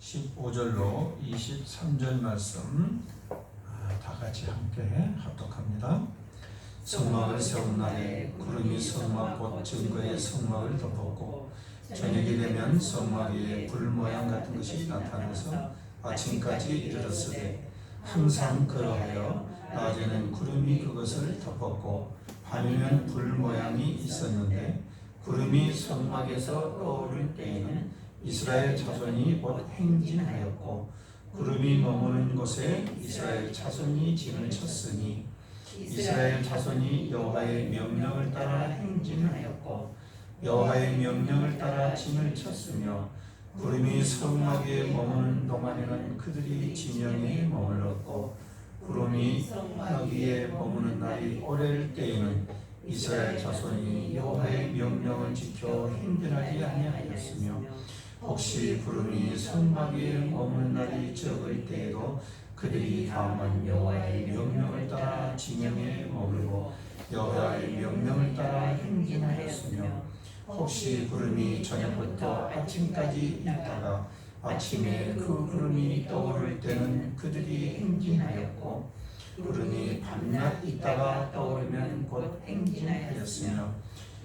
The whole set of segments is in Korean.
15절로 23절 말씀 다 같이 함께 합독합니다. 성막을 세운 날에 구름이 성막 곧 증거의 성막을 덮었고 저녁이 되면 성막 위에 불 모양 같은 것이 나타나서 아침까지 이르렀으되 항상 그러하여 낮에는 구름이 그것을 덮었고 밤이면 불 모양이 있었는데 구름이 성막에서 떠오를 때에는 이스라엘 자손이 곧 행진하였고 구름이 머무는 곳에 이스라엘 자손이 진을 쳤으니 이스라엘 자손이 여호와의 명령을 따라 행진하였고 여호와의 명령을 따라 진을 쳤으며 구름이 성막 위에 머무는 동안에는 그들이 진영에 머물렀고 구름이 성막 위에 머무는 날이 오래일 때에는 이스라엘 자손이 여호와의 명령을 지켜 행진하지 아니하였으며 혹시 구름이 성막 위에 머무는 날이 적을 때에도 그들이 다만 여호와의 명령을 따라 진영에 머물고 여호와의 명령을 따라 행진하였으며 혹시 구름이 저녁부터 아침까지 있다가 아침에 그 구름이 떠오를 때는 그들이 행진하였고 구름이 밤낮 있다가 떠오르면 곧 행진하였으며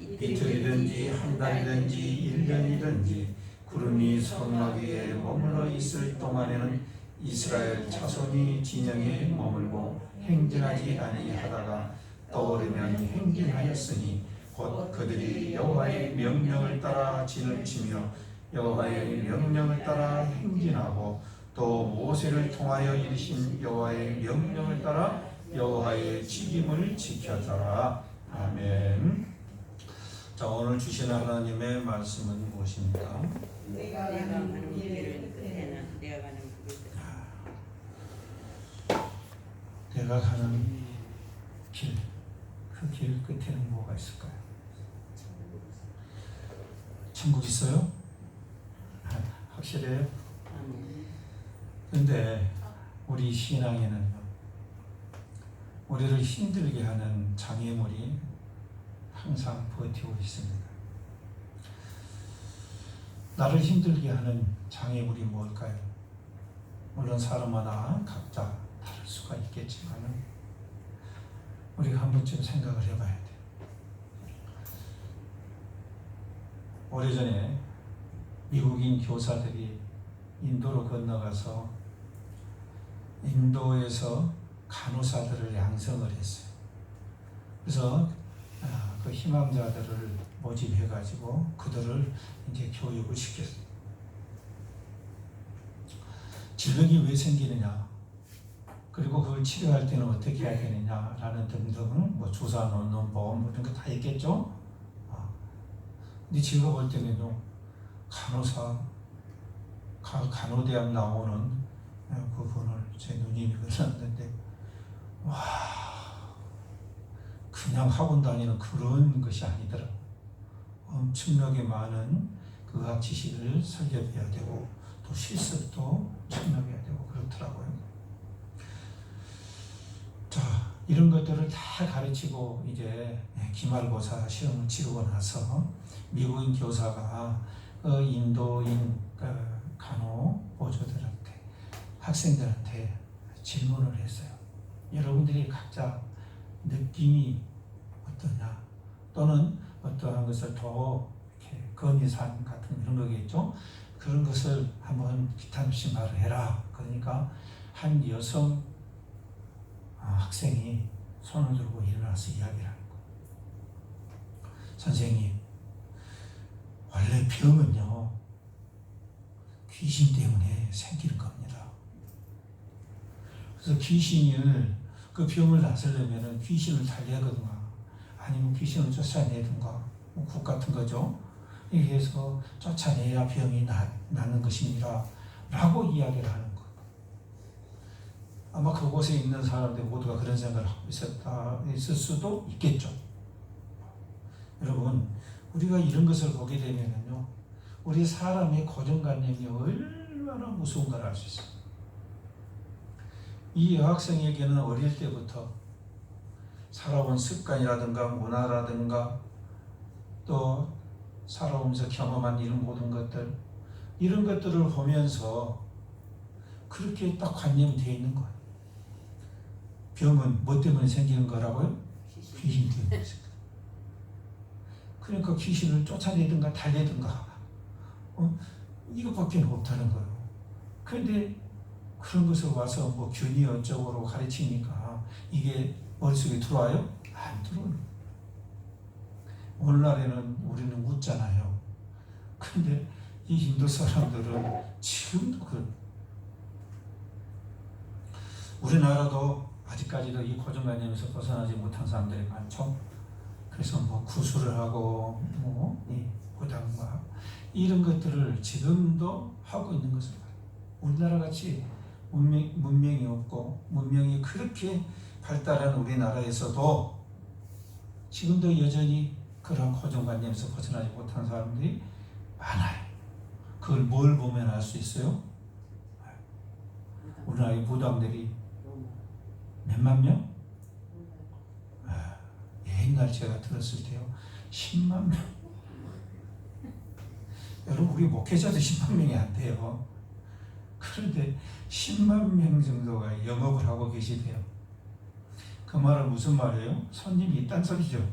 이틀이든지 한 달이든지 1년이든지 구름이 성막 위에 머물러 있을 동안에는 이스라엘 자손이 진영에 머물고 행진하지 아니하다가 떠오르면 행진하였으니 곧 그들이 여호와의 명령을 따라 진을 치며 여호와의 명령을 따라 행진하고 또 모세를 통하여 이르신 여호와의 명령을 따라 여호와의 직임을 지켰더라. 아멘. 자, 오늘 주신 하나님의 말씀은 무엇입니까? 내가 가는 길 끝에는 내가 가는 길 내가 가는 길, 그 길 끝에는 뭐가 있을까요? 천국 있어요? 확실해요? 근데 우리 신앙에는요, 우리를 힘들게 하는 장애물이 항상 버티고 있습니다. 나를 힘들게 하는 장애물이 뭘까요? 물론 사람마다 각자 다를 수가 있겠지만 우리가 한 번쯤 생각을 해봐야 돼요. 오래전에 미국인 교사들이 인도로 건너가서 인도에서 간호사들을 양성을 했어요. 그래서 그 희망자들을 모집해가지고 그들을 이제 교육을 시켰어요. 질병이 왜 생기느냐, 그리고 그걸 치료할 때는 어떻게 해야 되느냐라는 등등 주사 놓는 법 이런 거 다 있겠죠. 근데 제가 볼 때는요, 간호사, 간호대학 나오는 그분을 제 누님이 그랬는데, 와, 그냥 학원 다니는 그런 것이 아니더라고요. 엄청나게 많은 그 의학 지식을 설립해야 되고 또 실습도 엄청나게 해야 되고 그렇더라고요. 자, 이런 것들을 다 가르치고 이제 기말고사 시험을 치르고 나서 미국인 교사가 인도인 간호 보조들한테, 학생들한테 질문을 했어요. 여러분들이 각자 느낌이 어떠냐, 또는 어떠한 것을 더 이렇게 건의사항 같은 이런 거겠죠. 그런 것을 한번 비탄없이 말을 해라. 그러니까 한 여성 학생이 손을 들고 일어나서 이야기를 하는 거예요. 선생님, 원래 병은요, 귀신 때문에 생기는 겁니다. 그래서 귀신을, 그 병을 다스리려면 귀신을 달래거든가 아니면 귀신을 쫓아내든가 국 같은 거죠. 이렇게 해서 쫓아내야 병이 낫는 것입니다 라고 이야기를 하는 거예요. 아마 그곳에 있는 사람들 모두가 그런 생각을 하고 있을 수도 있겠죠. 여러분, 우리가 이런 것을 보게 되면요, 우리 사람의 고정관념이 얼마나 무서운가를 알 수 있어요. 이 여학생에게는 어릴 때부터 살아온 습관이라든가 문화라든가 또 살아오면서 경험한 이런 모든 것들, 이런 것들을 보면서 그렇게 딱 관념이 되어 있는 거예요. 병은 뭐 때문에 생기는 거라고요? 귀신 때문에 생겨요. 그러니까 귀신을 쫓아내든가 달래든가 이것밖에 없다는 거예요. 그런데 그런 것을 와서 뭐 균이 어쩌고로 가르치니까 이게 머릿속에 들어와요? 안 들어요. 오늘날에는 우리는 웃잖아요. 근데 이 인도 사람들은 지금도 우리나라도 아직까지도 이 고정관념에서 벗어나지 못한 사람들이 많죠. 그래서 뭐 구술을 하고 무당과 이런 것들을 지금도 하고 있는 것을 봐요. 우리나라 같이 문명이 없고 문명이 그렇게 발달한 우리나라에서도 지금도 여전히 그런 고정관념에서 벗어나지 못한 사람들이 많아요. 그걸 뭘 보면 알 수 있어요? 우리나라의 무당들이 몇만 명? 옛날 제가 들었을 때요 10만 명. 여러분 우리 목회자도 10만 명이 안 돼요. 그런데 10만 명 정도가 영업을 하고 계시대요. 그 말은 무슨 말이에요? 손님이 있단 소리죠.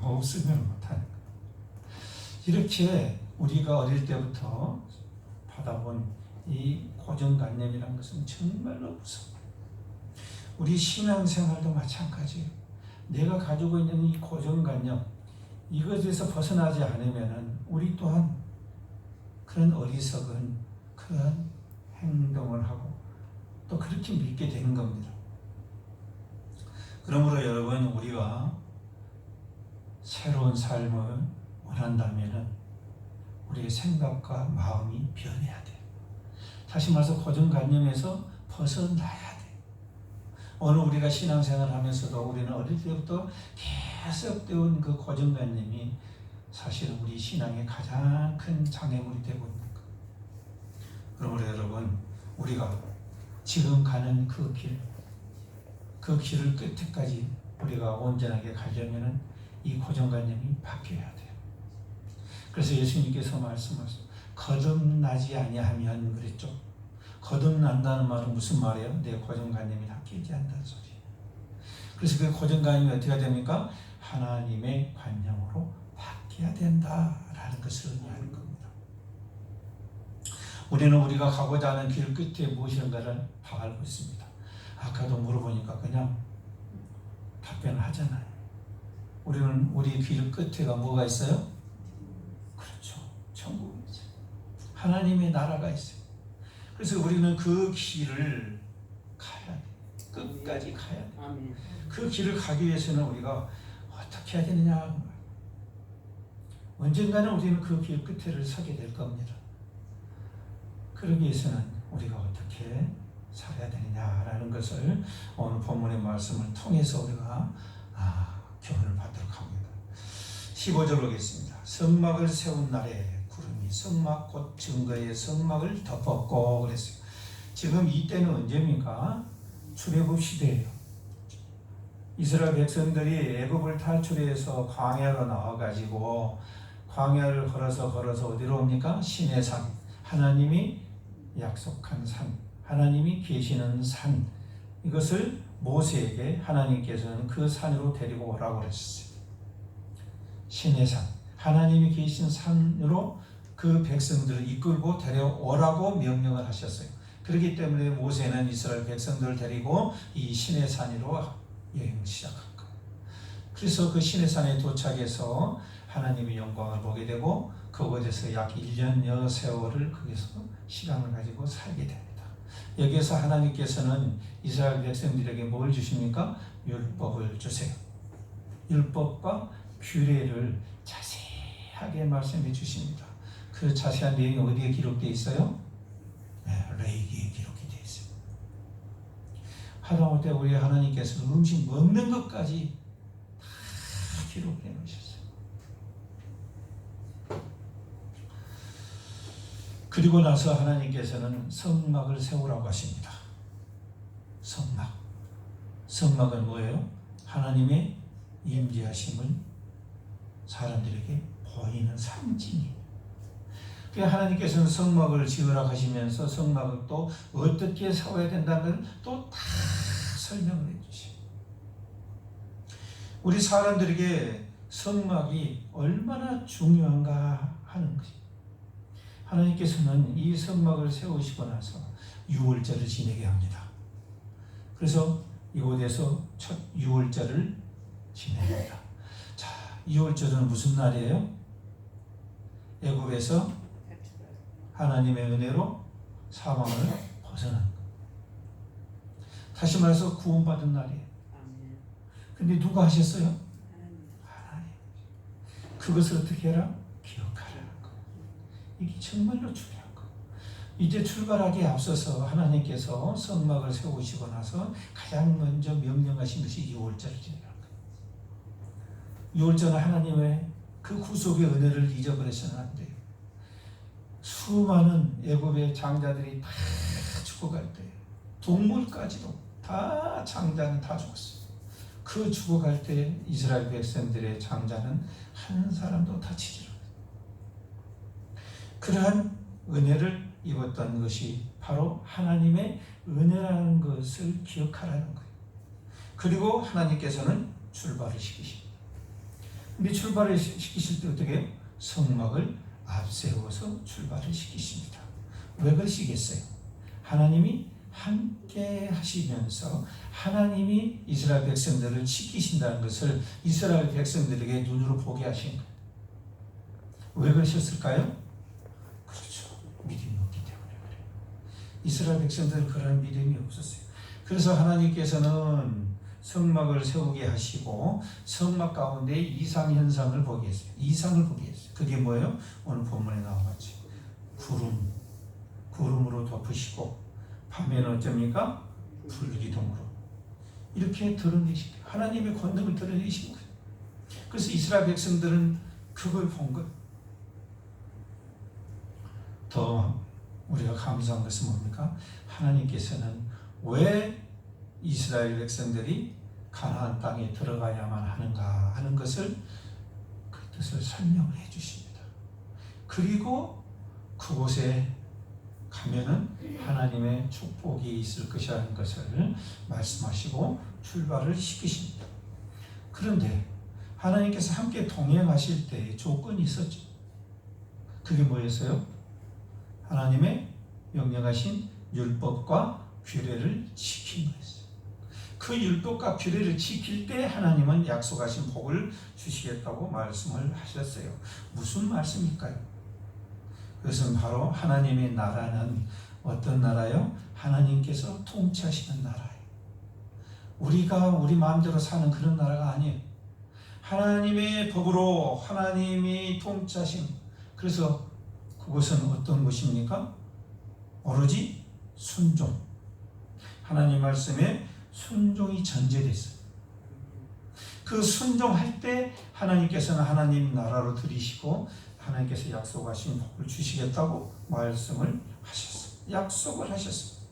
없으면 못하는 거예요. 이렇게 우리가 어릴 때부터 받아본 이 고정관념이라는 것은 정말로 무서워요. 우리 신앙생활도 마찬가지예요. 내가 가지고 있는 이 고정관념, 이것에서 벗어나지 않으면 우리 또한 그런 어리석은 그런 행동을 하고 또 그렇게 믿게 되는 겁니다. 그러므로 여러분 우리가 새로운 삶을 원한다면 우리의 생각과 마음이 변해야 돼요. 다시 말해서 고정관념에서 벗어나야 돼요. 오늘 우리가 신앙생활을 하면서도 우리는 어릴 때부터 계속 배운 그 고정관념이 사실은 우리 신앙의 가장 큰 장애물이 되고 있는 거예요. 그러므로 여러분 우리가 지금 가는 그 길을 끝에까지 우리가 온전하게 가려면 이 고정관념이 바뀌어야 돼요. 그래서 예수님께서 말씀하셨어요. 거듭나지 아니하면 그랬죠. 거듭난다는 말은 무슨 말이에요? 내 고정관념이 바뀌지 않는다는 소리예요. 그래서 그 고정관념이 어떻게 됩니까? 하나님의 관념으로 바뀌어야 된다라는 것을 의미하는 겁니다. 우리는 우리가 가고자 하는 길 끝에 무엇인가를 다 알고 있습니다. 아까도 물어보니까 그냥 답변을 하잖아요. 우리는 우리 길 끝에가 뭐가 있어요? 그렇죠. 천국이죠. 하나님의 나라가 있어요. 그래서 우리는 그 길을 가야 돼. 끝까지 가야 돼. 그 길을 가기 위해서는 우리가 어떻게 해야 되느냐. 언젠가는 우리는 그 길 끝에를 서게 될 겁니다. 그러기 위해서는 우리가 어떻게 살아야 되느냐라는 것을 오늘 본문의 말씀을 통해서 우리가 교훈을 받도록 합니다. 15절 보겠습니다. 성막을 세운 날에 구름이 성막 곧 증거의 성막을 덮었고 그랬어요. 지금 이때는 언제입니까? 출애굽 시대예요. 이스라엘 백성들이 애굽을 탈출해서 광야로 나와가지고 광야를 걸어서 어디로 옵니까? 시내산, 하나님이 약속한 산, 하나님이 계시는 산, 이것을 모세에게 하나님께서는 그 산으로 데리고 오라고 그랬어요. 시내산, 하나님이 계신 산으로 그 백성들을 이끌고 데려오라고 명령을 하셨어요. 그렇기 때문에 모세는 이스라엘 백성들을 데리고 이 시내산으로 여행을 시작한 거예요. 그래서 그 시내산에 도착해서 하나님의 영광을 보게 되고 그곳에서 약 1년여 세월을 거기서 시간을 가지고 살게 됩니다. 여기에서 하나님께서는 이스라엘 백성들에게 뭘 주십니까? 율법을 주세요. 율법과 규례를 자세하게 말씀해 주십니다. 그 자세한 내용이 어디에 기록되어 있어요? 레위기에 기록이 되어 있어요. 하다못해 우리 하나님께서는 음식 먹는 것까지 다 기록해 놓으셨어요. 그리고 나서 하나님께서는 성막을 세우라고 하십니다. 성막은 뭐예요? 하나님의 임재하심을 사람들에게 보이는 상징이에요. 하나님께서는 성막을 지으라 하시면서 성막을 또 어떻게 세워야 된다는 또 다 설명을 해주시고, 우리 사람들에게 성막이 얼마나 중요한가 하는 것입니다. 하나님께서는 이 성막을 세우시고 나서 유월절을 지내게 합니다. 그래서 이곳에서 첫 유월절을 지냅니다. 자, 유월절은 무슨 날이에요? 애굽에서 하나님의 은혜로 사망을 벗어난 것. 다시 말해서 구원받은 날이에요. 근데 누가 하셨어요? 하나님. 그것을 어떻게 해라? 기억하라는 거. 이게 정말로 중요한 거. 이제 출발하기에 앞서서 하나님께서 성막을 세우시고 나서 가장 먼저 명령하신 것이 유월절을 지내라는 거예요. 유월절은 하나님의 그 구속의 은혜를 잊어버려서는 안 돼요. 수많은 애굽의 장자들이 다 죽어갈 때, 동물까지도 다 장자는 다 죽었어요. 그 죽어갈 때 이스라엘 백성들의 장자는 한 사람도 다치지 않았어요. 그러한 은혜를 입었던 것이 바로 하나님의 은혜라는 것을 기억하라는 거예요. 그리고 하나님께서는 출발을 시키십니다. 근데 출발을 시키실 때 어떻게 해요? 성막을 앞세워서 출발을 시키십니다. 왜 그러시겠어요? 하나님이 함께 하시면서 하나님이 이스라엘 백성들을 지키신다는 것을 이스라엘 백성들에게 눈으로 보게 하신 거예요. 왜 그러셨을까요? 그렇죠. 믿음이 없기 때문에 그래요. 이스라엘 백성들은 그런 믿음이 없었어요. 그래서 하나님께서는 성막을 세우게 하시고 성막 가운데 이상현상을 보게 했어요. 이상을 보게 했어요. 그게 뭐예요? 오늘 본문에 나와봤죠. 구름으로 덮으시고 밤에는 어쩝니까? 불기둥으로 이렇게 드러내신 거예요. 하나님의 권능을 드러내신 거예요. 그래서 이스라엘 백성들은 그걸 본 거예요. 더 우리가 감사한 것은 뭡니까? 하나님께서는 왜 이스라엘 백성들이 가나안 땅에 들어가야만 하는가 하는 것을 그 뜻을 설명을 해 주십니다. 그리고 그곳에 가면은 하나님의 축복이 있을 것이라는 것을 말씀하시고 출발을 시키십니다. 그런데 하나님께서 함께 동행하실 때 조건이 있었죠. 그게 뭐였어요? 하나님의 명령하신 율법과 규례를 지킨 거였어요. 그 율법과 규례를 지킬 때 하나님은 약속하신 복을 주시겠다고 말씀을 하셨어요. 무슨 말씀일까요? 그것은 바로 하나님의 나라는 어떤 나라요? 하나님께서 통치하시는 나라예요. 우리가 우리 마음대로 사는 그런 나라가 아니에요. 하나님의 법으로 하나님이 통치하신, 그래서 그것은 어떤 것입니까? 오로지 순종. 하나님 말씀에 순종이 전제됐어요. 그 순종할 때 하나님께서는 하나님 나라로 들이시고 하나님께서 약속하신 복을 주시겠다고 말씀을 하셨어요. 약속을 하셨어요.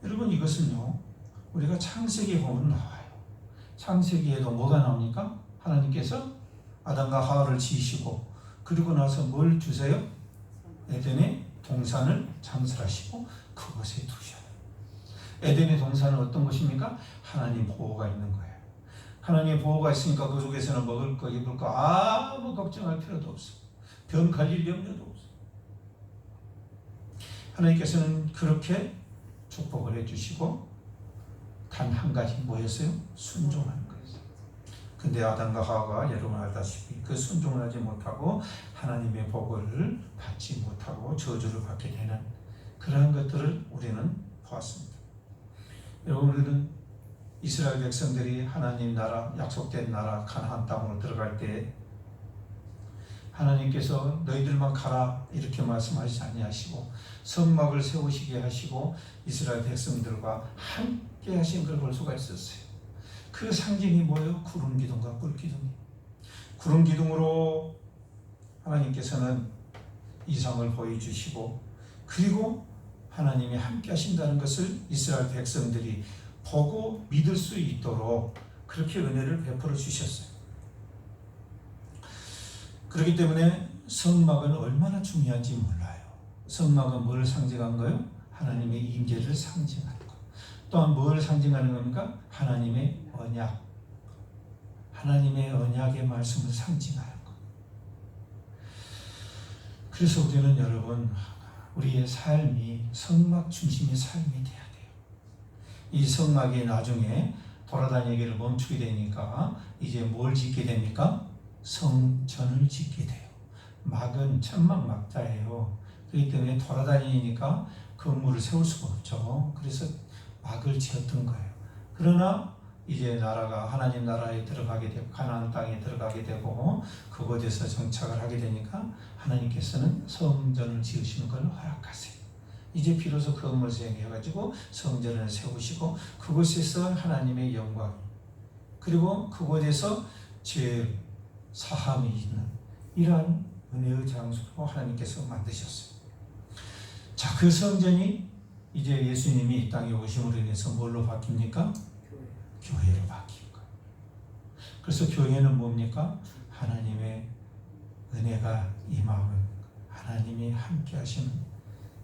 여러분, 이것은요 우리가 창세기에 보면 나와요. 창세기에도 뭐가 나옵니까? 하나님께서 아담과 하와를 지으시고 그리고 나서 뭘 주세요? 에덴의 동산을 창설하시고 그것에 두셔요. 에덴의 동산은 어떤 것입니까? 하나님 보호가 있는 거예요. 하나님의 보호가 있으니까 그 속에서는 먹을 거, 입을 거 아무 걱정할 필요도 없어. 병 걸릴 염려도 없어. 하나님께서는 그렇게 축복을 해주시고 단 한 가지 뭐였어요? 순종하는 거였어요. 근데 아담과 하와가 여러분 알다시피 그 순종을 하지 못하고 하나님의 복을 받지 못하고 저주를 받게 되는 그러한 것들을 우리는 보았습니다. 여러분, 우리는 이스라엘 백성들이 하나님 나라, 약속된 나라 가나안 땅으로 들어갈 때 하나님께서 너희들만 가라 이렇게 말씀하시지 아니하시고 성막을 세우시게 하시고 이스라엘 백성들과 함께 하신 걸 볼 수가 있었어요. 그 상징이 뭐예요? 구름 기둥과 뿔 기둥이. 구름 기둥으로 하나님께서는 이상을 보여주시고 그리고 하나님이 함께 하신다는 것을 이스라엘 백성들이 보고 믿을 수 있도록 그렇게 은혜를 베풀어 주셨어요. 그렇기 때문에 성막은 얼마나 중요한지 몰라요. 성막은 뭘 상징한 거예요? 하나님의 임재를 상징하는 거. 또한 뭘 상징하는 겁니까? 하나님의 언약. 하나님의 언약의 말씀을 상징하는 거. 그래서 우리는 여러분, 우리의 삶이 성막 중심의 삶이 돼야 돼요. 이 성막이 나중에 돌아다니기를 멈추게 되니까 이제 뭘 짓게 됩니까? 성전을 짓게 돼요. 막은 천막 막자예요. 그렇기 때문에 돌아다니니까 건물을 세울 수가 없죠. 그래서 막을 지었던 거예요. 그러나 이제 나라가 하나님 나라에 들어가게 되고 가나안 땅에 들어가게 되고 그곳에서 정착을 하게 되니까 하나님께서는 성전을 지으시는 걸 허락하세요. 이제 비로소 건물을 세워가지고 성전을 세우시고 그곳에서 하나님의 영광 그리고 그곳에서 죄 사함이 있는 이러한 은혜의 장소로 하나님께서 만드셨어요. 자, 그 성전이 이제 예수님이 이 땅에 오심으로 인해서 뭘로 바뀝니까? 교회로 바뀐 거예요. 그래서 교회는 뭡니까? 하나님의 은혜가 임하는 하나님이 함께 하시는,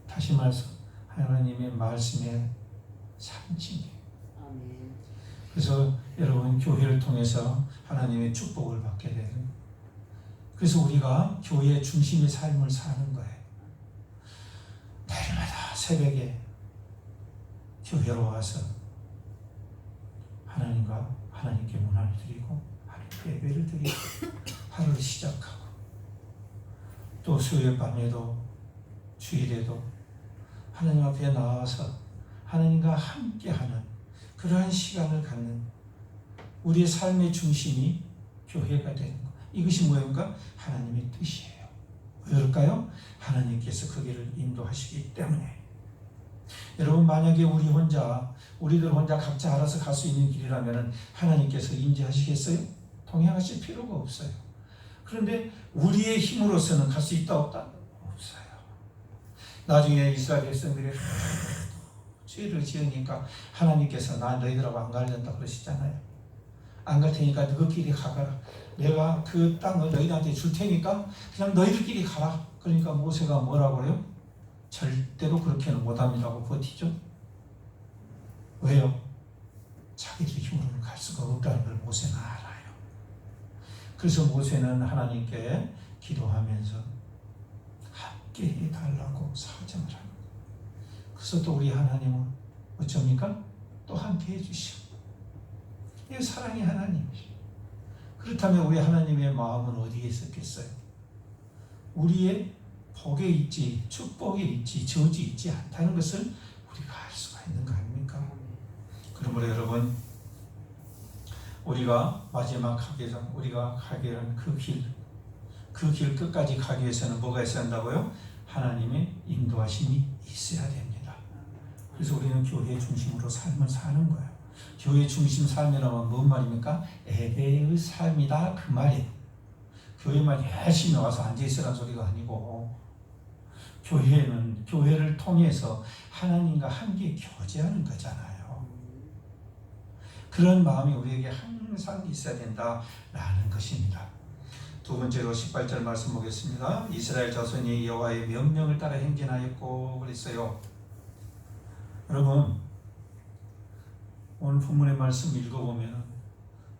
다시 말해서 하나님의 말씀의 상징이에요. 그래서 여러분 교회를 통해서 하나님의 축복을 받게 되는, 그래서 우리가 교회의 중심의 삶을 사는 거예요. 매일마다 새벽에 교회로 와서 하나님께 문안을 드리고 하나님께 예배를 드리고 하루를 시작하고 또 수요일 밤에도 주일에도 하나님 앞에 나와서 하나님과 함께하는 그러한 시간을 갖는 우리의 삶의 중심이 교회가 되는 것. 이것이 뭐입니까? 하나님의 뜻이에요. 왜 그럴까요? 하나님께서 그 길을 인도하시기 때문에. 여러분, 만약에 우리들 혼자 각자 알아서 갈 수 있는 길이라면 하나님께서 인지하시겠어요? 동행하실 필요가 없어요. 그런데 우리의 힘으로서는 갈 수 있다 없다? 없어요. 나중에 이스라엘 백성들이 죄를 지으니까 하나님께서 나 너희들하고 안 가려다 그러시잖아요. 안 갈 테니까 너희끼리 가거라. 내가 그 땅을 너희들한테 줄 테니까 그냥 너희들끼리 가라. 그러니까 모세가 뭐라고 그래요? 절대로 그렇게는 못합니다고 버티죠. 왜요? 자기들 힘으로는 갈 수가 없다는 걸 모세는 알아요. 그래서 모세는 하나님께 기도하면서 함께 해달라고 사정을 합니다. 그래서 또 우리 하나님은 어쩝니까? 또 함께 해주시고. 이게 사랑의 하나님이죠. 그렇다면 우리 하나님의 마음은 어디에 있었겠어요? 우리의 복에 있지, 축복에 있지, 저지 있지 않다는 것을 우리가 알 수가 있는 거 아닙니까? 그러므로 여러분, 우리가 마지막 가게장, 우리가 가게 하는 그 길 끝까지 가기 위해서는 뭐가 있어야 한다고요? 하나님의 인도하심이 있어야 됩니다. 그래서 우리는 교회 중심으로 삶을 사는 거예요. 교회 중심 삶이라면 뭔 말입니까? 예배의 삶이다, 그 말이에요. 교회만 열심히 와서 앉아있으라는 소리가 아니고, 교회를 통해서 하나님과 함께 교제하는 거잖아요. 그런 마음이 우리에게 항상 있어야 된다라는 것입니다. 두 번째로 18절 말씀 보겠습니다. 이스라엘 자손이 여호와의 명령을 따라 행진하였고 그랬어요. 여러분, 오늘 본문의 말씀 읽어보면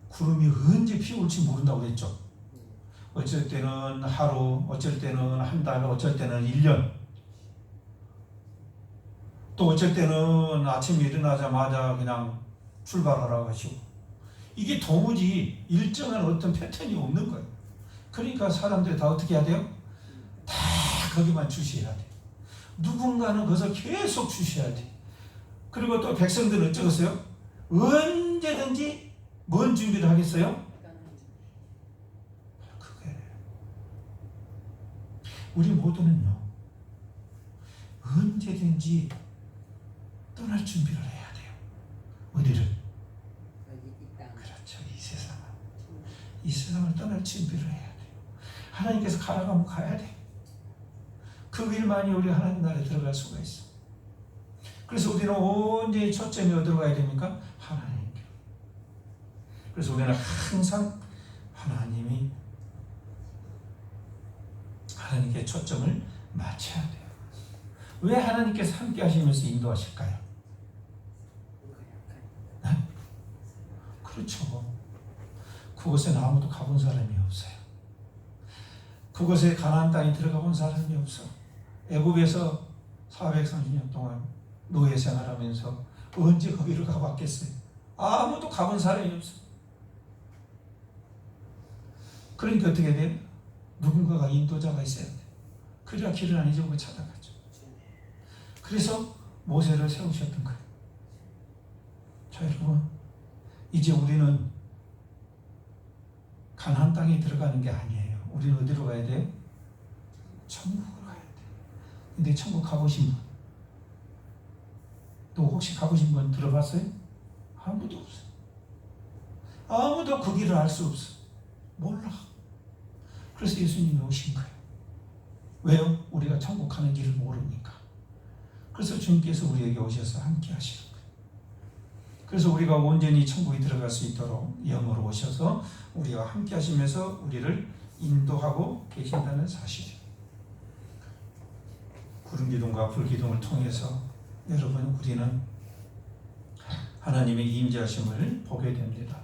구름이 언제 피어올지 모른다고 그랬죠. 어쩔 때는 하루, 어쩔 때는 한 달, 어쩔 때는 1년, 또 어쩔 때는 아침에 일어나자마자 그냥 출발하라고 하시고, 이게 도무지 일정한 어떤 패턴이 없는 거예요. 그러니까 사람들이 다 어떻게 해야 돼요? 다 거기만 주시해야 돼요. 누군가는 그것을 계속 주셔야 돼요. 그리고 또 백성들은 어쩌겠어요? 언제든지 뭔 준비를 하겠어요? 그게 우리 모두는요, 언제든지 떠날 준비를 해야 돼요. 어디를? 그렇죠. 이 세상을 떠날 준비를 해야 돼요. 하나님께서 가라고 하면 가야 돼. 그 길만이 우리 하나님 나라에 들어갈 수가 있어. 그래서 우리는 언제 초점이 어디로 가야 됩니까? 하나님께. 그래서 우리는 항상 하나님이 하나님께 초점을 맞춰야 돼요. 왜 하나님께서 함께 하시면서 인도하실까요? 네? 그렇죠. 그곳에 아무도 가본 사람이 없어요. 그곳에 가나안 땅에 들어가 본 사람이 없어. 애굽에서 430년 동안 노예 생활하면서 언제 거기를 가봤겠어요? 아무도 가본 사람이 없어. 그러니까 어떻게 돼? 누군가가 인도자가 있어야 돼. 그래야 길을 안 잊어보고 찾아가죠. 그래서 모세를 세우셨던 거예요. 자, 여러분, 이제 우리는 가나안 땅에 들어가는 게 아니에요. 우리는 어디로 가야 돼요? 천국으로 가야 돼요. 근데 천국 가보신 분, 또 혹시 가보신 분 들어봤어요? 아무도 없어요. 아무도 그 길을 알 수 없어. 몰라. 그래서 예수님이 오신 거예요. 왜요? 우리가 천국 가는 길을 모르니까. 그래서 주님께서 우리에게 오셔서 함께 하시는 거예요. 그래서 우리가 온전히 천국에 들어갈 수 있도록 영으로 오셔서 우리와 함께 하시면서 우리를 인도하고 계신다는 사실이에요. 구름기둥과 불기둥을 통해서 여러분, 우리는 하나님의 임재하심을 보게 됩니다.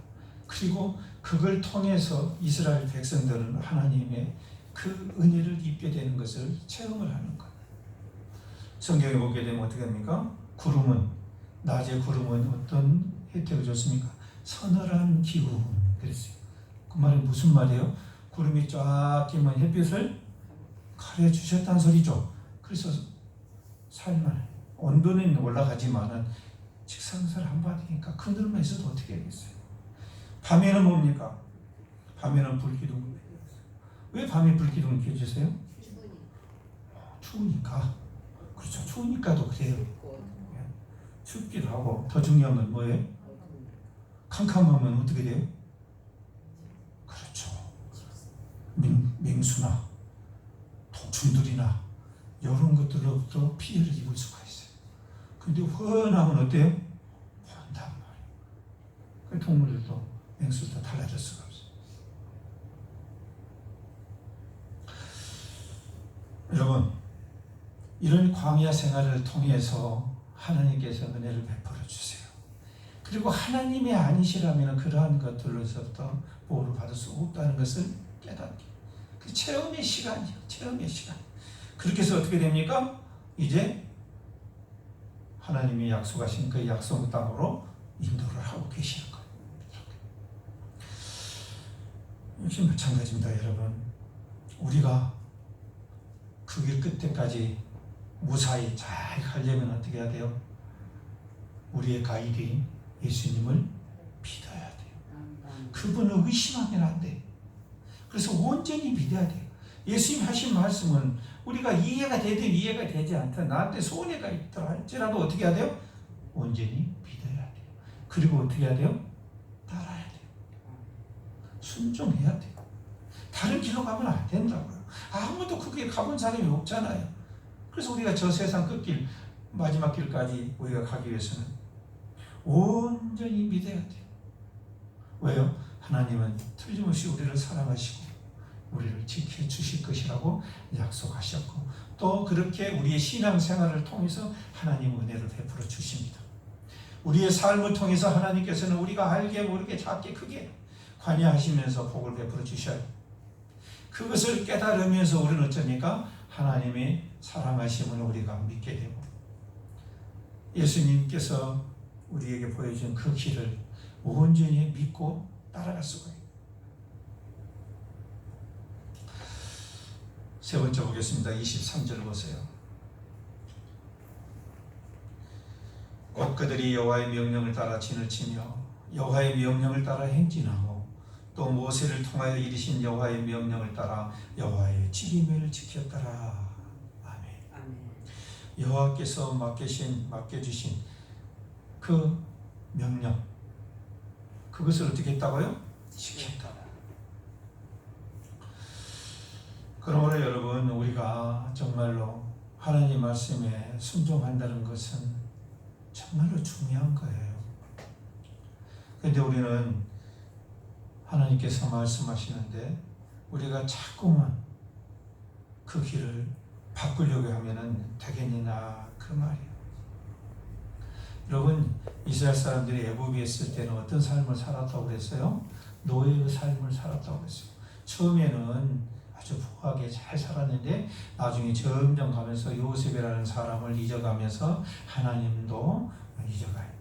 그리고 그걸 통해서 이스라엘 백성들은 하나님의 그 은혜를 입게 되는 것을 체험을 하는 거예요. 성경에 보게 되면 어떻게 합니까? 구름은, 낮에 구름은 어떤 혜택을 줬습니까? 서늘한 기운. 그랬어요. 그 말은 무슨 말이에요? 구름이 쫙 끼면 햇빛을 가려주셨다는 소리죠. 그래서 살만, 온도는 올라가지만은 직상설 안 받으니까 그늘만 있어도 어떻게 하겠어요? 밤에는 뭡니까? 밤에는 불기둥을 켜주세요. 왜 밤에 불기둥을 켜주세요? 추우니까. 그렇죠. 추우니까도 그래요. 춥기도 하고, 더 중요한 건 뭐예요? 캄캄하면 어떻게 돼요? 그렇죠. 맹수나 독충들이나 이런 것들로부터 피해를 입을 수가 있어요. 근데 훤하면 어때요? 훤단 말이에요. 그 동물들도 맹수도 달라질 수가 없어요. 여러분, 이런 광야 생활을 통해서 하나님께서 은혜를 베풀어 주세요. 그리고 하나님이 아니시라면 그러한 것들로서부터 보호를 받을 수 없다는 것을 깨닫게. 그 체험의 시간이요. 체험의 시간. 그렇게 해서 어떻게 됩니까? 이제 하나님이 약속하신 그 약속 땅으로 인도를 하고 계시는 거예요. 역시 마찬가지입니다, 여러분. 우리가 그 길 끝에까지 무사히 잘 가려면 어떻게 해야 돼요? 우리의 가이드인 예수님을 믿어야 돼요. 그분을 의심하면 안 돼요. 그래서 온전히 믿어야 돼요. 예수님 하신 말씀은 우리가 이해가 되든 이해가 되지 않든 나한테 손해가 있더라 할지라도 어떻게 해야 돼요? 온전히 믿어야 돼요. 그리고 어떻게 해야 돼요? 따라야 돼요. 순종해야 돼요. 다른 길로 가면 안 된다고요. 아무도 그 길 가본 사람이 없잖아요. 그래서 우리가 저 세상 끝길, 마지막 길까지 우리가 가기 위해서는 온전히 믿어야 돼요. 왜요? 하나님은 틀림없이 우리를 사랑하시고 우리를 지켜주실 것이라고 약속하셨고, 또 그렇게 우리의 신앙생활을 통해서 하나님 은혜를 베풀어 주십니다. 우리의 삶을 통해서 하나님께서는 우리가 알게 모르게 작게 크게 관여하시면서 복을 베풀어 주셔요. 그것을 깨달으면서 우리는 어쩌니까 하나님의 사랑하심을 우리가 믿게 되고, 예수님께서 우리에게 보여준 그 길을 온전히 믿고 따라갈 수가 있어요. 세 번째 보겠습니다. 23절 보세요. 곧 그들이 여호와의 명령을 따라 진을 치며 여호와의 명령을 따라 행진하고 또 모세를 통하여 이르신 여호와의 명령을 따라 여호와의 지림을 지켰더라. 아멘. 여호와께서 맡겨주신 그 명령, 그것을 어떻게 했다고요? 지켰다. 그러므로 여러분, 우리가 정말로 하나님 말씀에 순종한다는 것은 정말로 중요한 거예요. 그런데 우리는 하나님께서 말씀하시는데 우리가 자꾸만 그 그 길을 바꾸려고 하면은 되겠느냐 그 말이에요. 여러분, 이스라엘 사람들이 애굽에 있을 때는 어떤 삶을 살았다고 그랬어요? 노예의 삶을 살았다고 그랬어요. 처음에는 아주 부하게 잘 살았는데 나중에 점점 가면서 요셉이라는 사람을 잊어가면서 하나님도 잊어가요.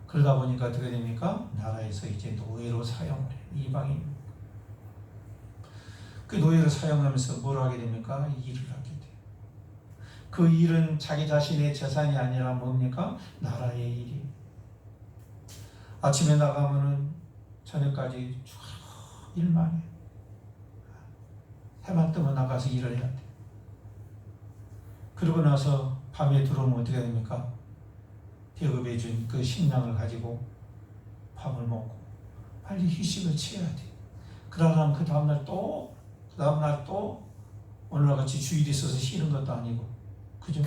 그러다 보니까 어떻게 됩니까? 나라에서 이제 노예로 사용을 해요. 이방인. 그 노예로 사용하면서 뭘 하게 됩니까? 일을 하게 돼요. 그 일은 자기 자신의 재산이 아니라 뭡니까? 나라의 일이. 아침에 나가면은 저녁까지 쭉 일만 해요. 해만 뜨면 나가서 일을 해야 돼. 그러고 나서 밤에 들어오면 어떻게 됩니까? 배급해 준 그 식량을 가지고 밥을 먹고 빨리 휴식을 취해야 돼. 그러다면 그 다음날 또 오늘과 같이 주일이 있어서 쉬는 것도 아니고, 그죠?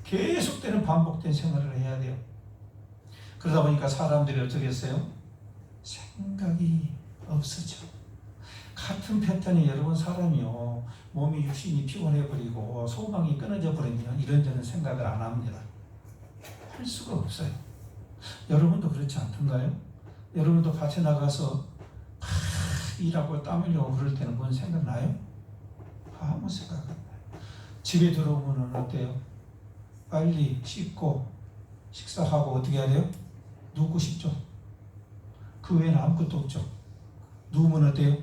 계속되는 반복된 생활을 해야 돼요. 그러다 보니까 사람들이 어떻게 했어요? 생각이 없어져. 같은 패턴이 여러분 사람이요. 몸이 육신이 피곤해버리고 소망이 끊어져 버리면 이런저런 생각을 안 합니다. 할 수가 없어요. 여러분도 그렇지 않던가요? 여러분도 밭에 나가서 일하고 땀 흘리고 그럴 때는 뭔 생각나요? 아무 생각 안 나요. 집에 들어오면 어때요? 빨리 씻고 식사하고 어떻게 해야 돼요? 눕고 싶죠? 그 외에는 아무것도 없죠. 누우면 어때요?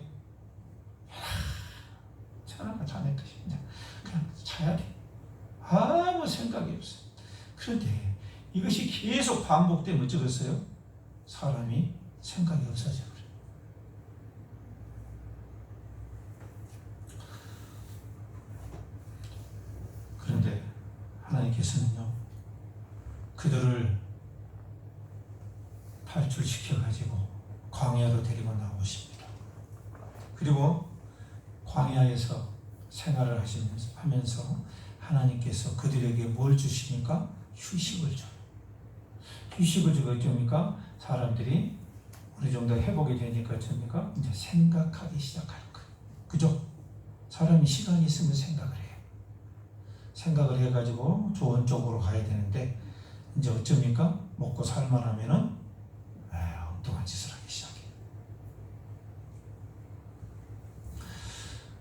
천하가 자네 것이 그냥 자야 돼. 아무 생각이 없어요. 그런데 이것이 계속 반복되면 어쩌겠어요? 사람이 생각이 없어져 그래요. 그런데 하나님께서는요, 그들을 탈출시켜가지고 광야로 데리고 나오십니다. 그리고 광야에서 생활을 하면서 하나님께서 그들에게 뭘 주시니까? 휴식을 줘요. 휴식을 주고 어쩝니까? 사람들이 어느 정도 회복이 되니까 어쩝니까? 이제 생각하기 시작하는 거예요. 그죠? 사람이 시간이 있으면 생각을 해요. 생각을 해가지고 좋은 쪽으로 가야 되는데 이제 어쩝니까? 먹고 살만하면은 엉뚱한 짓을 하기 시작해요.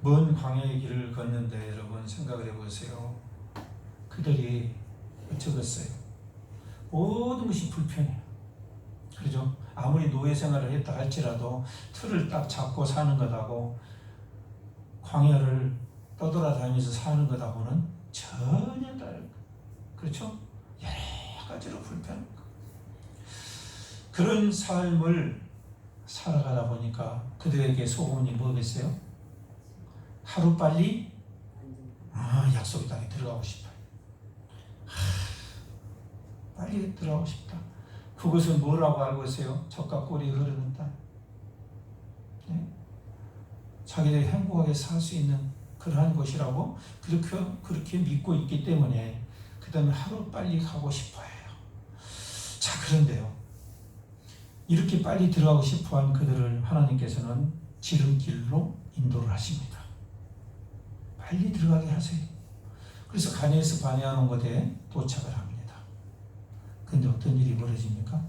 먼 광야의 길을 걷는데 여러분 생각을 해보세요. 그들이 어쩌겠어요? 모든 것이 불편해요. 그죠? 아무리 노예 생활을 했다 할지라도 틀을 딱 잡고 사는 것하고 광야를 떠돌아다니면서 사는 것하고는 전혀 다른, 그렇죠? 여러 가지로 불편한 거. 그런 삶을 살아가다 보니까 그들에게 소원이 뭐겠어요? 하루빨리 약속의 땅에 들어가고 싶어요. 빨리 들어가고 싶다. 그것은 뭐라고 알고 있어요? 젖과 꿀이 흐르는 땅. 네? 자기들이 행복하게 살 수 있는 그러한 것이라고 그렇게 믿고 있기 때문에 그 다음에 하루빨리 가고 싶어해요. 자, 그런데요, 이렇게 빨리 들어가고 싶어한 그들을 하나님께서는 지름길로 인도를 하십니다. 빨리 들어가게 하세요. 그래서 가네스 바네아 곳에 도착을 합니다. 그런데 어떤 일이 벌어집니까?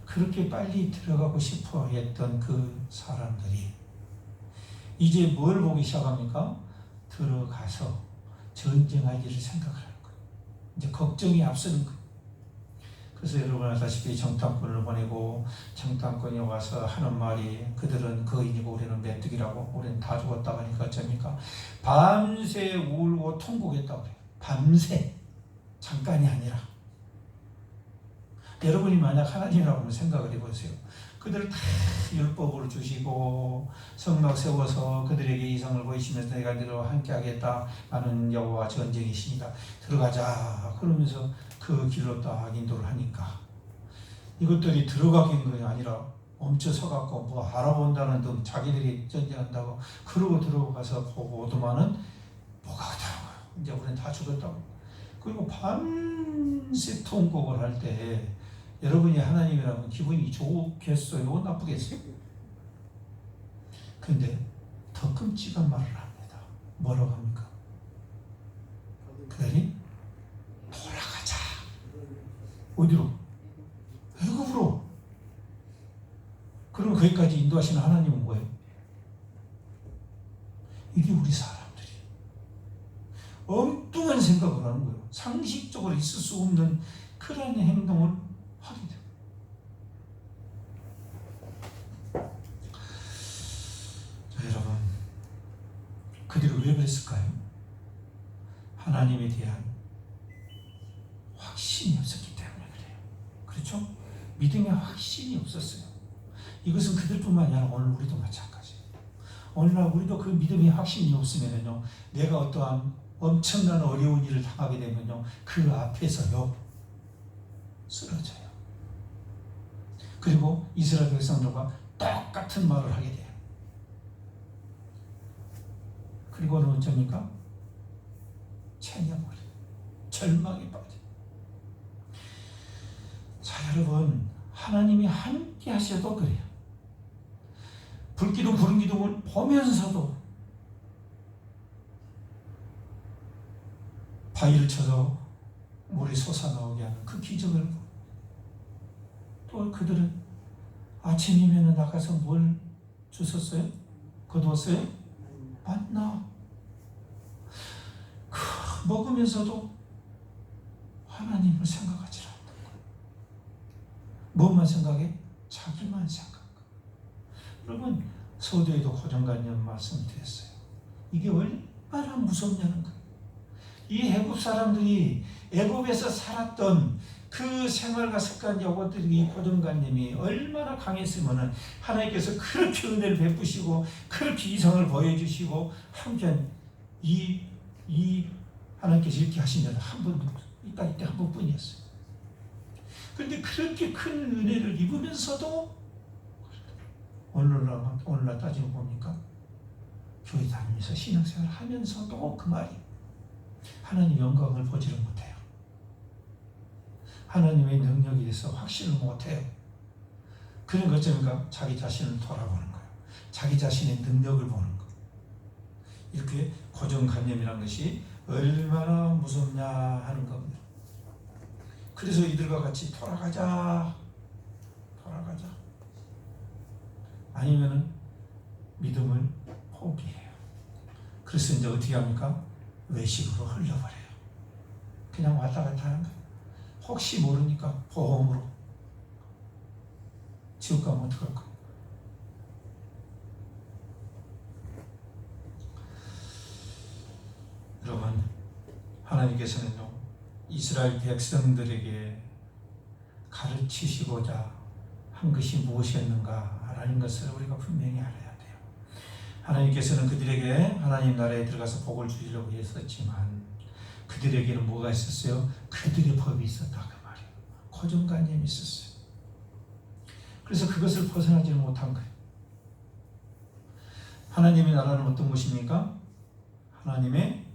그렇게 빨리 들어가고 싶어 했던 그 사람들이 이제 뭘 보기 시작합니까? 들어가서 전쟁할 일을 생각하는 거예요. 이제 걱정이 앞서는 거예요. 그래서 여러분 아시다시피 정탐꾼을 보내고 정탐꾼이 와서 하는 말이 그들은 거인이고 우리는 메뚜기라고 우리는 다 죽었다고 하니까 어쩝니까? 밤새 울고 통곡했다고 그래요. 밤새. 잠깐이 아니라. 여러분이 만약 하나님이라고 생각을 해보세요. 그들을 다 율법을 주시고 성막 세워서 그들에게 이상을 보이시면서 내가 너희와 함께 하겠다. 나는 여호와 전쟁이시니까 들어가자. 그러면서 그 길로 딱 인도를 하니까 이것들이 들어가긴 것이 아니라 멈춰서갖고 뭐 알아본다는 등 자기들이 전쟁한다고 그러고 들어가서 보고 오더만은 뭐가 하다는 거예요. 이제 우리는 다 죽었다고. 그리고 밤새 통곡을 할 때 여러분이 하나님이라면 기분이 좋겠어요? 나쁘겠어요? 근데 더 끔찍한 말을 합니다. 뭐라고 합니까? 그들이 돌아가자. 어디로? 애굽으로. 그럼 거기까지 인도하시는 하나님은 뭐예요? 이게 우리 사람들이 엉뚱한 생각을 하는 거예요. 상식적으로 있을 수 없는 그런 행동을 하게 돼요. 자, 여러분, 그들이 왜 그랬을까요? 하나님에 대한 확신이 없었기 때문에 그래요. 그렇죠? 믿음의 확신이 없었어요. 이것은 그들뿐만이 아니라 오늘 우리도 마찬가지예요. 오늘날 우리도 그 믿음의 확신이 없으면요, 내가 어떠한 엄청난 어려운 일을 당하게 되면요, 그 앞에서요 쓰러져요. 그리고 이스라엘 백성들과 똑같은 말을 하게 돼요. 그리고는 어쩌니까 체념버려요. 절망에 빠져요. 자, 여러분, 하나님이 함께 하셔도 그래요. 불기둥 구름 기둥을 보면서도 바위를 쳐서 물이 솟아나오게 하는 그 기적을 보고, 또 그들은 아침이면 나가서 뭘 주셨어요? 거두었어요? 만나. 먹으면서도 하나님을 생각하지 않는 거예요. 뭐만 생각해? 자기만 생각. 여러분, 서두에도 고정관념 말씀드렸어요. 이게 얼마나 무섭냐는 거예요. 이 애굽 사람들이 애굽에서 살았던 그 생활과 습관 요것들이, 이 고정관념이 얼마나 강했으면 하나님께서 그렇게 은혜를 베푸시고 그렇게 이성을 보여주시고 한편 이 하나님께서 이렇게 하신 적은 한 번도 이때 한 번뿐이었어요. 그런데 그렇게 큰 은혜를 입으면서도 오늘날 따지고 보니까 교회 다니면서 신앙생활 하면서도 그 말이 하나님 영광을 보지를 못해요. 하나님의 능력에 대해서 확신을 못해요. 그런 것 어쩌니까 자기 자신을 돌아보는 거예요. 자기 자신의 능력을 보는 거예요. 이렇게 고정관념이라는 것이 얼마나 무섭냐 하는 겁니다. 그래서 이들과 같이 돌아가자. 아니면은 믿음을 포기해요. 그래서 이제 어떻게 합니까? 외식으로 흘려버려요. 그냥 왔다 갔다 하는 거예요. 혹시 모르니까 보험으로. 지옥 가면 어떡할 거예요? 여러분, 하나님께서는요, 이스라엘 백성들에게 가르치시고자 한 것이 무엇이었는가 라는 것을 우리가 분명히 알아야 돼요. 하나님께서는 그들에게 하나님 나라에 들어가서 복을 주시려고 했었지만 그들에게는 뭐가 있었어요? 그들의 법이 있었다 그 말이에요. 고정관념이 있었어요. 그래서 그것을 벗어나지 못한 거예요. 하나님의 나라는 어떤 것입니까? 하나님의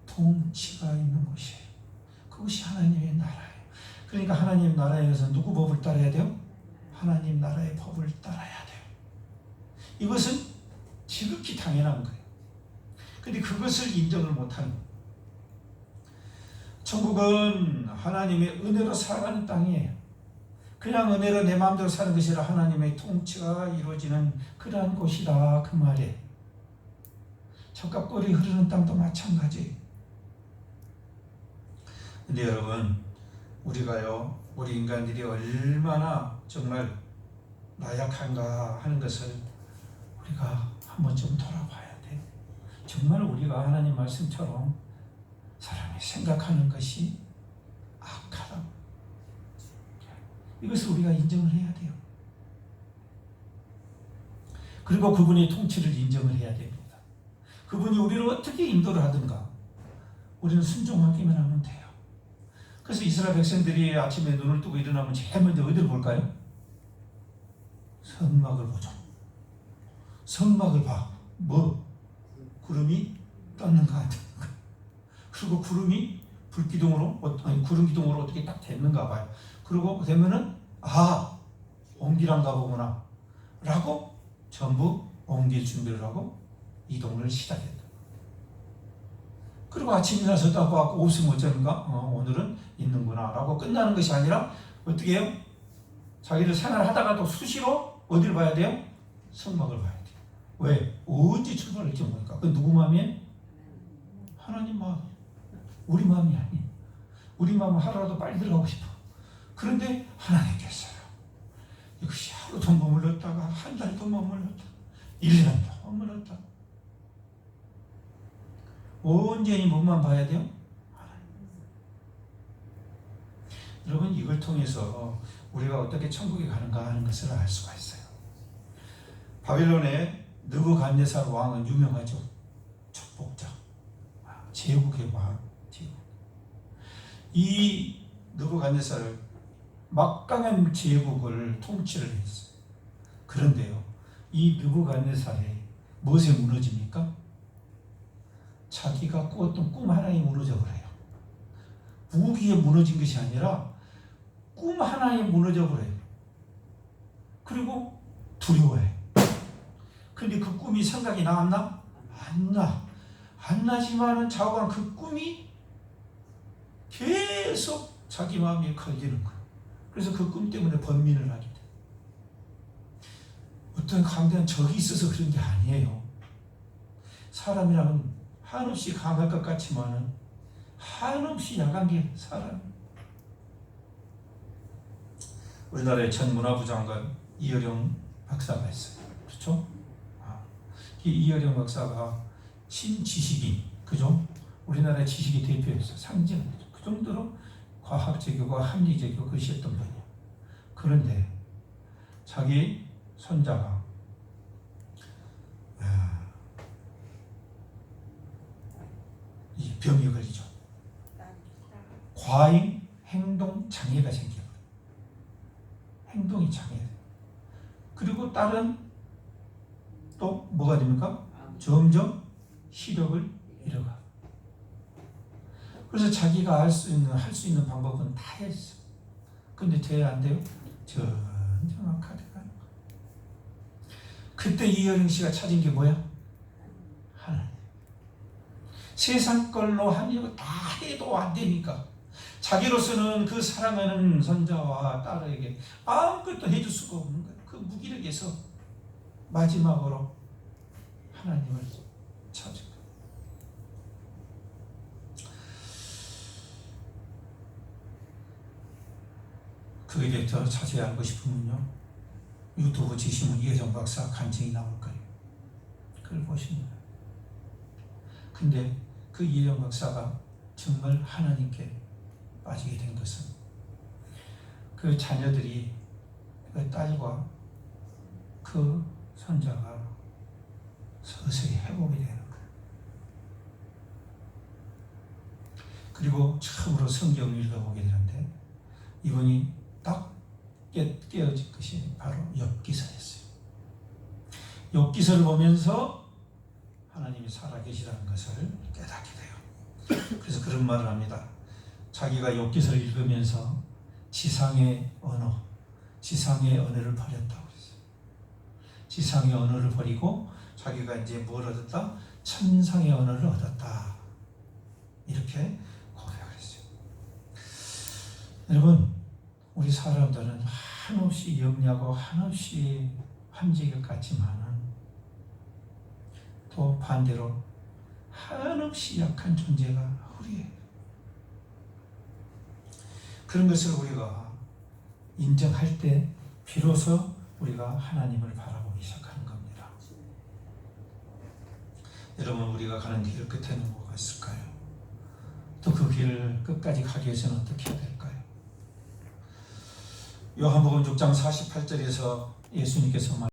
통치가 있는 곳이에요. 그것이 하나님의 나라예요. 그러니까 하나님 나라에서 누구 법을 따라야 돼요? 하나님 나라의 법을 따라야 돼요. 이것은 지극히 당연한 거예요. 그런데 그것을 인정을 못하는 거예요. 천국은 하나님의 은혜로 살아가는 땅이에요. 그냥 은혜로 내 마음대로 사는 것이 아니라 하나님의 통치가 이루어지는 그러한 곳이다 그 말이에요. 젖과 꿀이 흐르는 땅도 마찬가지예요. 근데 여러분, 우리 인간들이 얼마나 정말 나약한가 하는 것을 우리가 한 번쯤 돌아봐야 돼요. 정말 우리가 하나님 말씀처럼 사람이 생각하는 것이 악하다고, 이것을 우리가 인정을 해야 돼요. 그리고 그분의 통치를 인정을 해야 됩니다. 그분이 우리를 어떻게 인도를 하든가 우리는 순종하기만 하면 돼요. 그래서 이스라엘 백성들이 아침에 눈을 뜨고 일어나면 제일 먼저 어디를 볼까요? 성막을 보죠. 성막을 봐. 뭐? 구름이 떴는가 안 떴는가. 그리고 구름이 구름 기둥으로 어떻게 딱 됐는가 봐요. 그리고 되면은 옮기란가 보구나 라고 전부 옮길 준비를 하고 이동을 시작했다. 그리고 아침 일어나서 고 없으면 어쩌는가? 오늘은 있는구나 라고 끝나는 것이 아니라 어떻게 해요? 자기를 생활하다가도 수시로 어디를 봐야 돼요? 성막을 봐야 돼요. 왜? 언제 출발할지 모르니까. 그 누구 마음이에요? 하나님 마음. 우리 마음이 아니에요. 우리 마음은 하루라도 빨리 들어가고 싶어. 그런데 하나님께서요. 이것이 하루도 머물렀다가 한 달도 머물렀다. 1년도 머물렀다. 온전히 뭐만 봐야 돼요? 하나님. 여러분 이걸 통해서 우리가 어떻게 천국에 가는가 하는 것을 알 수가 있어요. 바빌론의 느부갓네살 왕은 유명하죠. 척복자, 제국의 왕. 이 느부갓네살을 막강한 제국을 통치를 했어요. 그런데요, 이 느부갓네살이 무엇에 무너집니까? 자기가 꾸었던 꿈 하나에 무너져 버려요. 무기에 무너진 것이 아니라 꿈 하나에 무너져 버려요. 그리고 두려워해. 근데 그 꿈이 생각이 나왔나? 안 나. 안 나지만은 자고한 그 꿈이 계속 자기 마음에 걸리는 거예요. 그래서 그 꿈 때문에 번민을 하게 돼요. 어떤 강대한 적이 있어서 그런 게 아니에요. 사람이라면 한없이 강할 것 같지만은 한없이 약한 게 사람. 우리나라의 전 문화부 장관 이어령 박사가 있어요. 그렇죠? 이 이어령 박사가 신지식인, 그죠? 우리나라의 지식의 대표였어요. 상징. 그 정도로 과학적이고 합리적이고 그러셨던 분이에요. 그런데 자기 손자가 이 병이 걸리죠. 과잉 행동 장애가 생겨요. 행동이 장애. 그리고 딸은 또 뭐가 됩니까? 점점 시력을 잃어가. 그래서 자기가 할 수 있는 방법은 다 했어. 근데 돼야 안 돼요? 점점 악화돼가는 거야. 그때 이여령 씨가 찾은 게 뭐야? 하나님. 세상 걸로 하려고 다 해도 안 되니까 자기로서는 그 사랑하는 손자와 딸에게 아무것도 해줄 수가 없는 거야. 그 무기력에서 마지막으로 하나님을 찾은 거야. 그에 대해 더 자세히 알고 싶으면요, 유튜브 치시면 이혜정 박사 간증이 나올 거예요. 그걸 보시면 돼요. 근데 그 이혜정 박사가 정말 하나님께 빠지게 된 것은 그 자녀들이, 그 딸과 그 손자가 서서히 회복이 되는 거예요. 그리고 처음으로 성경을 읽어보게 되는데 이분이 딱 깨어진 것이 바로 욥기서였어요. 욥기서를 보면서 하나님이 살아계시다는 것을 깨닫게 돼요. 그래서 그런 말을 합니다. 자기가 욥기서를 읽으면서 지상의 언어를 버렸다고 그랬어요. 지상의 언어를 버리고 자기가 이제 뭘 얻었다? 천상의 언어를 얻었다. 이렇게 고백을 했어요. 여러분, 우리 사람들은 한없이 영리하고 한없이 함재력 같지만은 또 반대로 한없이 약한 존재가 우리예요. 그런 것을 우리가 인정할 때 비로소 우리가 하나님을 바라보기 시작하는 겁니다. 여러분, 우리가 가는 길 끝에는 뭐가 있을까요? 또 그 길을 끝까지 가기 위해서는 어떻게 해야 될까요? 요한복음 6장 48절에서 예수님께서